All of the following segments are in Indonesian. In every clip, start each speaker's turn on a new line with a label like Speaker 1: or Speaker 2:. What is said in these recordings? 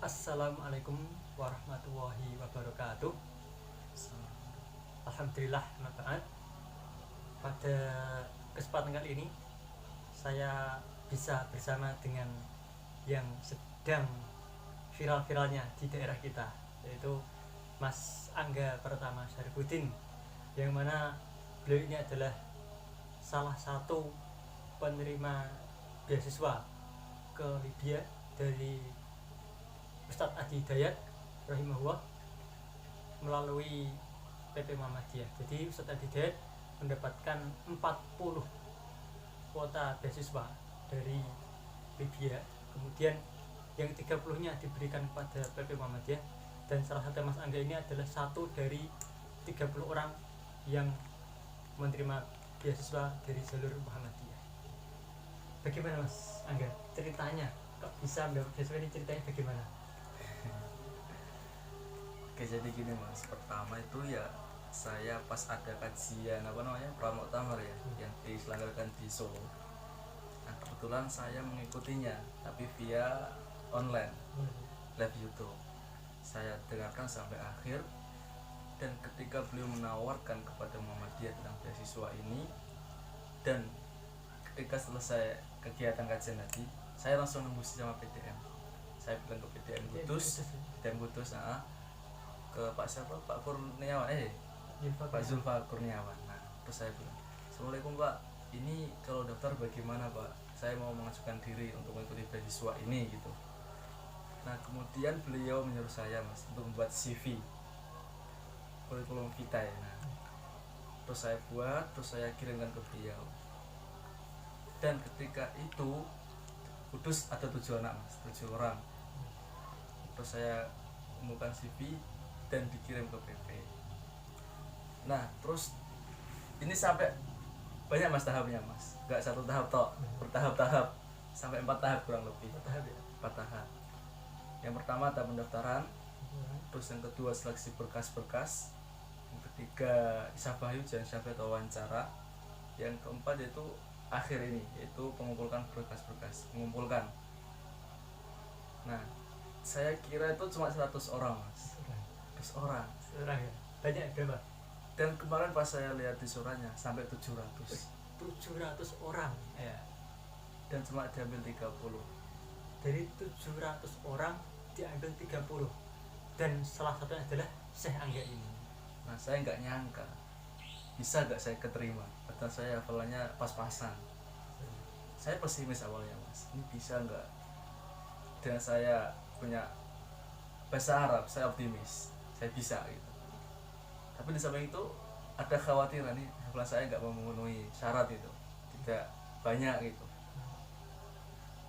Speaker 1: Assalamualaikum warahmatullahi wabarakatuh. Alhamdulillah, manfaat. Pada kesempatan kali ini saya bisa bersama dengan yang sedang viral-viralnya di daerah kita, yaitu Mas Angga Pratama Syarifuddin, yang mana beliau ini adalah salah satu penerima beasiswa ke Libya dari Ustadz Adi Hidayat rahimahullah melalui PP Muhammadiyah. Jadi Ustadz Adi Hidayat mendapatkan 40 kuota beasiswa dari Libya, kemudian yang 30-nya diberikan kepada PP Muhammadiyah, dan salah satu Mas Angga ini adalah satu dari 30 orang yang menerima beasiswa dari jalur Muhammadiyah. Bagaimana Mas Angga ceritanya, kok bisa mendapat beasiswa ini, ceritanya bagaimana?
Speaker 2: Oke, jadi gini Mas, pertama itu ya saya pas ada kajian pramuktamar ya yang diselenggarakan di Solo. Nah, kebetulan saya mengikutinya tapi via online live YouTube. Saya dengarkan sampai akhir, dan ketika beliau menawarkan kepada Muhammadiyah tentang beasiswa ini, dan ketika selesai kegiatan kajian tadi, saya langsung nembusi sama PDM. Saya bilang ke PDM Kudus, ke Pak siapa? Pak Kurniawan, Pak Zulfa Kurniawan. Nah, terus saya bilang, Assalamualaikum Pak, ini kalau daftar bagaimana Pak? Saya mau mengajukan diri untuk mengikuti beasiswa ini gitu. Nah, kemudian beliau menyuruh saya Mas untuk membuat CV, kurikulum vitae. Nah, terus saya buat, terus saya kirimkan ke beliau. Dan ketika itu Kudus ada 7 anak Mas, 7 orang. Terus saya membuka CV dan dikirim ke PP. Nah, terus ini sampai banyak Mas tahapnya Mas, nggak satu tahap toh, bertahap-tahap sampai 4 tahap kurang lebih. 4 tahap. Yang pertama tahap pendaftaran, terus yang kedua seleksi berkas-berkas, yang ketiga isabah ujian syafat atau wawancara, yang keempat yaitu akhir ini, yaitu mengumpulkan berkas-berkas, mengumpulkan. Nah, saya kira itu cuma 100 orang Mas, 100 orang
Speaker 1: ya? Banyak berapa?
Speaker 2: Dan kemarin pas saya lihat di suratnya sampai 700
Speaker 1: orang ya.
Speaker 2: Dan cuma diambil 30.
Speaker 1: Dari 700 orang diambil 30, dan salah satunya adalah Syekh Angga ini.
Speaker 2: Nah, saya nggak nyangka bisa nggak saya keterima, padahal saya hafalannya pas-pasan. Saya pesimis awalnya Mas, ini bisa nggak. Dan saya punya bahasa Arab, saya optimis saya bisa gitu. Tapi di samping itu ada khawatiran nih, hafalan saya nggak memenuhi syarat itu, tidak banyak gitu.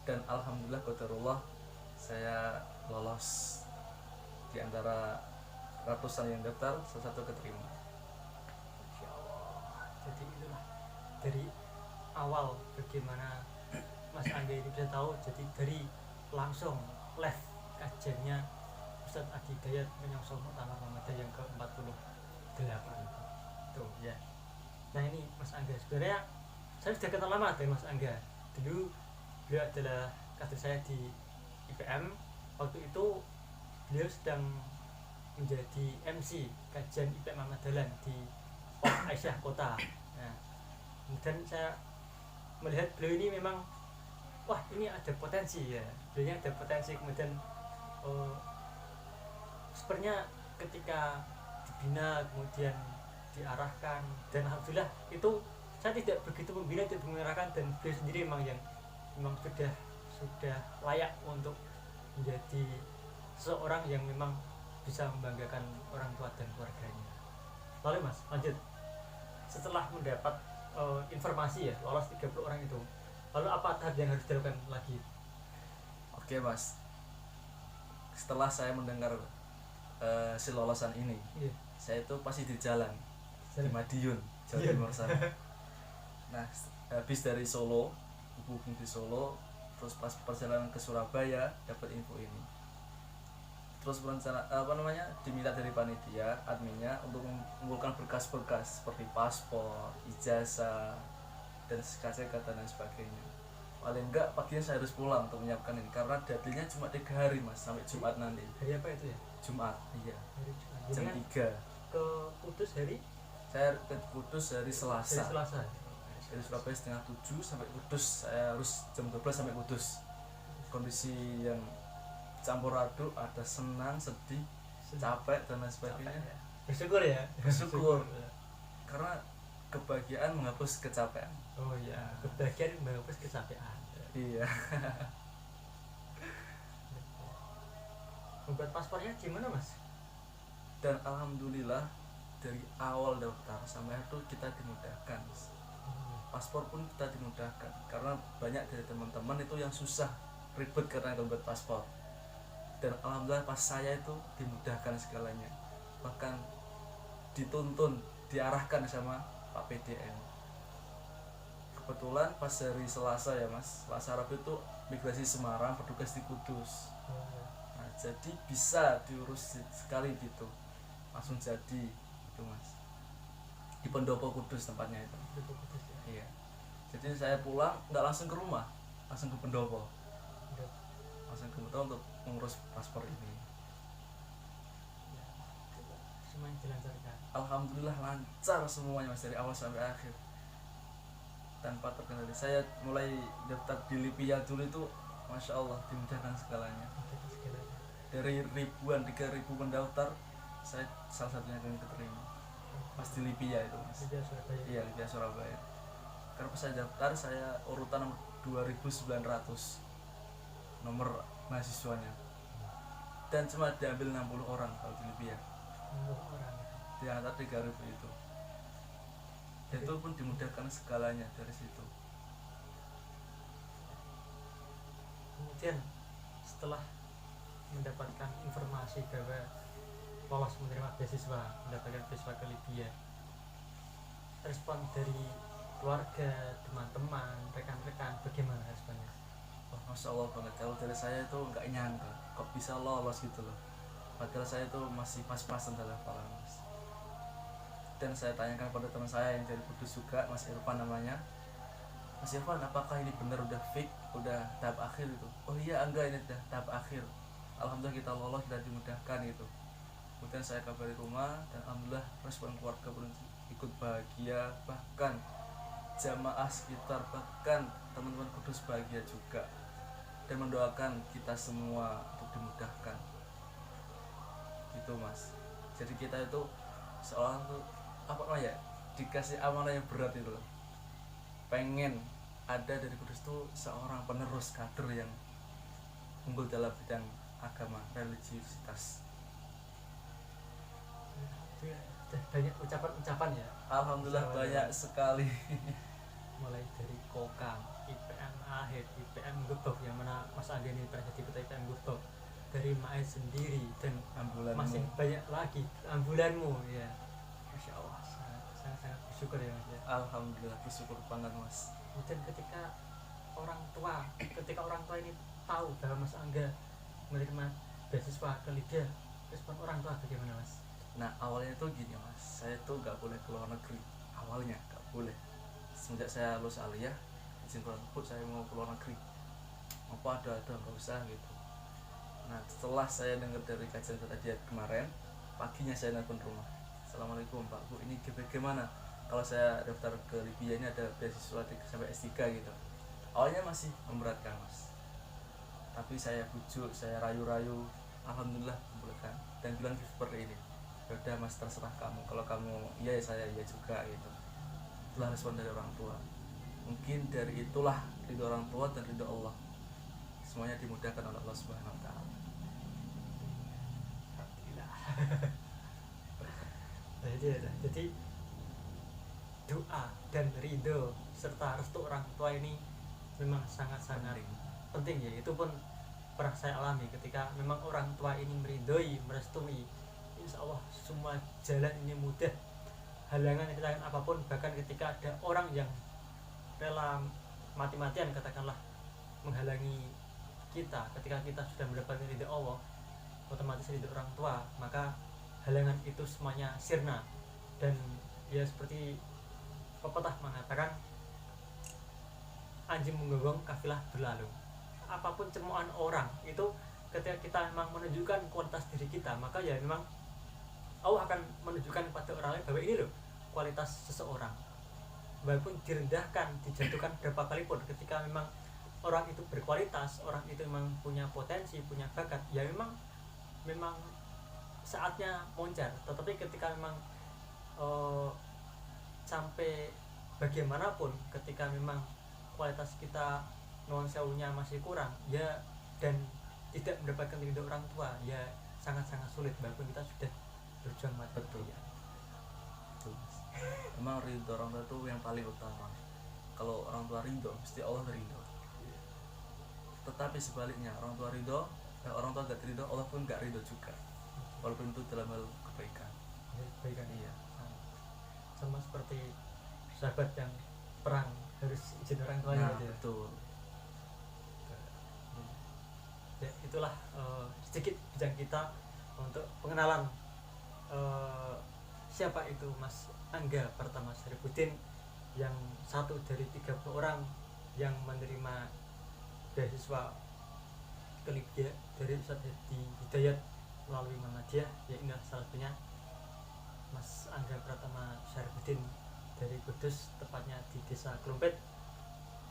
Speaker 2: Dan alhamdulillah qadarullah saya lolos di antara ratusan yang daftar, salah satu keterima.
Speaker 1: Insya Allah. Jadi itulah dari awal bagaimana Mas Angga ini bisa tahu. Jadi dari langsung live kajiannya Ustadz Adi Hidayat menyongsong muktamar Muhammadiyah yang ke-48 tuh ya. Nah, ini Mas Angga, sebenarnya saya sudah kenal lama dengan Mas Angga. Dulu beliau adalah kader saya di IPM. Waktu itu beliau sedang menjadi MC kajian IPM Ahmad Dahlan di Aisyah Kota. Nah, kemudian saya melihat beliau ini memang, wah, ini ada potensi ya, beliau ada potensi. Kemudian sebenarnya ketika dibina, kemudian diarahkan, dan alhamdulillah itu saya tidak begitu membina, tidak mengarahkan, dan beliau sendiri memang sudah layak untuk menjadi seorang yang memang bisa membanggakan orang tua dan keluarganya. Lalu Mas, lanjut, setelah mendapat informasi ya lolos 30 orang itu, lalu apa tahap yang harus dilakukan lagi?
Speaker 2: Oke Mas, setelah saya mendengar si lolosan ini, saya itu pasti di jalan di Madiun, Jawa Timur sana. Nah, habis dari Solo, hubung di Solo, terus pas perjalanan ke Surabaya dapat info ini. Terus berencana diminta dari panitia adminnya untuk mengumpulkan berkas-berkas seperti paspor, ijazah, dan SKCK dan lain sebagainya. paling enggak paginya saya harus pulang untuk menyiapkan ini karena deadline-nya cuma 3 hari mas, sampai Jumat nanti.
Speaker 1: Hari apa itu ya?
Speaker 2: Jumat, iya.
Speaker 1: Hari Jumat.
Speaker 2: Jam
Speaker 1: Jadi
Speaker 2: 3.
Speaker 1: ke Kudus hari?
Speaker 2: Saya ke Kudus hari Selasa.
Speaker 1: Hari Selasa.
Speaker 2: Dari Surabaya setengah 7 sampai Kudus, saya harus jam 12 sampai Kudus. Kondisi yang campur aduk, ada senang, sedih, capek dan lain sebagainya.
Speaker 1: Capek, ya. Bersyukur ya.
Speaker 2: Bersyukur. Karena kebahagiaan menghapus kecapean.
Speaker 1: Oh iya, kebahagiaan menghapus kecapean.
Speaker 2: Iya.
Speaker 1: Membuat paspornya gimana mas?
Speaker 2: Dan alhamdulillah dari awal daftar sampai itu kita dimudahkan. Paspor pun kita dimudahkan karena banyak dari teman-teman itu yang susah, ribet karena membuat paspor. Dan alhamdulillah pas saya itu dimudahkan segalanya, bahkan dituntun, diarahkan sama Pak PDN. Kebetulan pas hari Selasa ya mas, Selasa Rabu itu migrasi Semarang bertugas di Kudus. Nah, jadi bisa diurus sekali gitu, langsung jadi itu mas, di Pendopo Kudus tempatnya itu. Iya. Jadi saya pulang nggak langsung ke rumah, langsung ke Pendopo. Langsung ke Pendopo untuk mengurus paspor ini.
Speaker 1: Semuanya dilancarkan.
Speaker 2: Alhamdulillah lancar semuanya mas, dari awal sampai akhir tanpa terkendali. Saya mulai daftar di Lipia dulu itu masya Allah dimudahkan segalanya. Dari ribuan, 3.000 pendaftar, saya salah satunya yang keterima pas di Lipia itu mas.
Speaker 1: Lipia Surabaya.
Speaker 2: Iya, Lipia Surabaya. Karena pas saya daftar, saya urutan nomor 2900 nomor mahasiswanya, dan cuma diambil 60 orang kalau di Lipia.
Speaker 1: 60 orang
Speaker 2: Di antara 3.000 itu. Dan itu pun dimudahkan segalanya dari situ.
Speaker 1: Kemudian setelah mendapatkan informasi bahwa lolos menerima beasiswa, mendapatkan beasiswa ke Libya, respon dari keluarga, teman-teman, rekan-rekan bagaimana responnya?
Speaker 2: Oh, masya Allah banget. Kalau dari saya itu nggak nyangka kok bisa lolos gitu loh. Padahal saya itu masih pas-pasan dalam hafalan mas. Dan saya tanyakan pada teman saya yang dari Kudus juga, Mas Irfan namanya. Mas Irfan, apakah ini benar udah fix, udah tahap akhir itu? Oh iya, enggak, ini udah tahap akhir. Alhamdulillah kita lolos dan dimudahkan gitu. Kemudian saya kabari rumah dan alhamdulillah respon keluarga pun ikut bahagia, bahkan jamaah sekitar, bahkan teman-teman Kudus bahagia juga dan mendoakan kita semua untuk dimudahkan gitu mas. Jadi kita itu seolah tuh apa ya, dikasih amanah yang berat itu loh. Pengen ada dari Kudus tuh seorang penerus kader yang unggul dalam bidang agama, religiusitas.
Speaker 1: Banyak ucapan-ucapan ya.
Speaker 2: Alhamdulillah banyak sekali.
Speaker 1: Mulai dari Kokam, IPM Akhir, IPM Gebok, yang mana Mas Andi ini pernah jadi ketua IPM Gebok, dari Mae sendiri, dan
Speaker 2: Ambulanmu.
Speaker 1: masih banyak lagi ambulanmu ya. Masya Allah, sangat bersyukur ya mas ya.
Speaker 2: Alhamdulillah bersyukur banget mas.
Speaker 1: Dan ketika orang tua ini tahu bahwa Mas Angga menerima beasiswa ke Libya, respon orang tua bagaimana mas?
Speaker 2: Nah awalnya tuh gini mas, saya tuh nggak boleh keluar negeri, awalnya nggak boleh. Semenjak saya lulus aliyah, izin keluar negeri, saya mau keluar negeri, apa ada nggak usah gitu. Nah setelah saya dengar dari kajian tadi kemarin, paginya saya nelfon rumah, Assalamualaikum Pak Bu, ini bagaimana kalau saya daftar ke Libya, ini ada beasiswa sampai S3 gitu. Awalnya masih memberatkan mas, tapi saya bujuk, saya rayu-rayu, alhamdulillah membolehkan dan bilang seperti ini, yaudah mas terserah kamu, kalau kamu iya ya saya iya juga gitu. Itulah respon dari orang tua. Mungkin dari itulah ridho orang tua dan ridho Allah, semuanya dimudahkan oleh Allah Subhanahu Wa Taala.
Speaker 1: Jadi doa dan ridho serta restu orang tua ini memang sangat-sangat penting ya. Itu pun pernah saya alami ketika memang orang tua ini meridhoi, merestui, insya Allah semua jalan ini mudah. Halangan rintangan apapun, bahkan ketika ada orang yang rela mati-matian katakanlah menghalangi kita, ketika kita sudah mendapatkan ridho Allah, otomatis ridho orang tua, maka halangan itu semuanya sirna. Dan ya seperti pepatah mengatakan, anjing menggonggong kafilah berlalu. Apapun cemoohan orang itu, ketika kita memang menunjukkan kualitas diri kita, maka ya memang Allah akan menunjukkan kepada orang lain bahwa ini loh kualitas seseorang. Walaupun direndahkan, dijatuhkan berapa kali pun, ketika memang orang itu berkualitas, orang itu memang punya potensi, punya bakat, ya memang saatnya moncar. Tetapi ketika memang sampai bagaimanapun, ketika memang kualitas kita non sewunya masih kurang ya, dan tidak mendapatkan ridho orang tua, ya sangat-sangat sulit walaupun kita sudah berjuang mati.
Speaker 2: Betul. Memang ridho orang tua itu yang paling utama. Kalau orang tua ridho, mesti Allah ridho. Tetapi sebaliknya, orang tua gak ridho, Allah pun gak ridho juga, walaupun itu dalam hal kebaikan. Iya.
Speaker 1: Sama seperti sahabat yang perang harus izin orang tuanya.
Speaker 2: Nah, betul.
Speaker 1: Ya, itulah sedikit bincang kita untuk pengenalan siapa itu Mas Angga Pratama Syarifuddin, yang satu dari 30 orang yang menerima beasiswa ke Libya dari Ustadz Hadi Hidayat melalui Muhammadiyah. Ya, inilah salah satunya Mas Angga Pratama Syarifuddin dari Kudus, tepatnya di Desa Klumpet,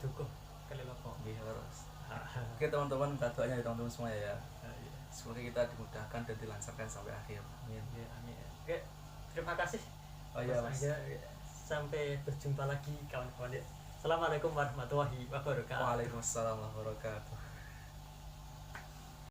Speaker 1: Dukuh, Kalilopo.
Speaker 2: Iya, harus. Oke teman-teman, minta doanya ya teman-teman semua ya. Semoga kita dimudahkan dan dilancarkan sampai akhir.
Speaker 1: Amin. Ya, amin. Oke, terima kasih.
Speaker 2: Oh iya Mas.
Speaker 1: Sampai berjumpa lagi kawan-kawan. Assalamualaikum warahmatullahi wabarakatuh.
Speaker 2: Waalaikumsalam warahmatullahi wabarakatuh.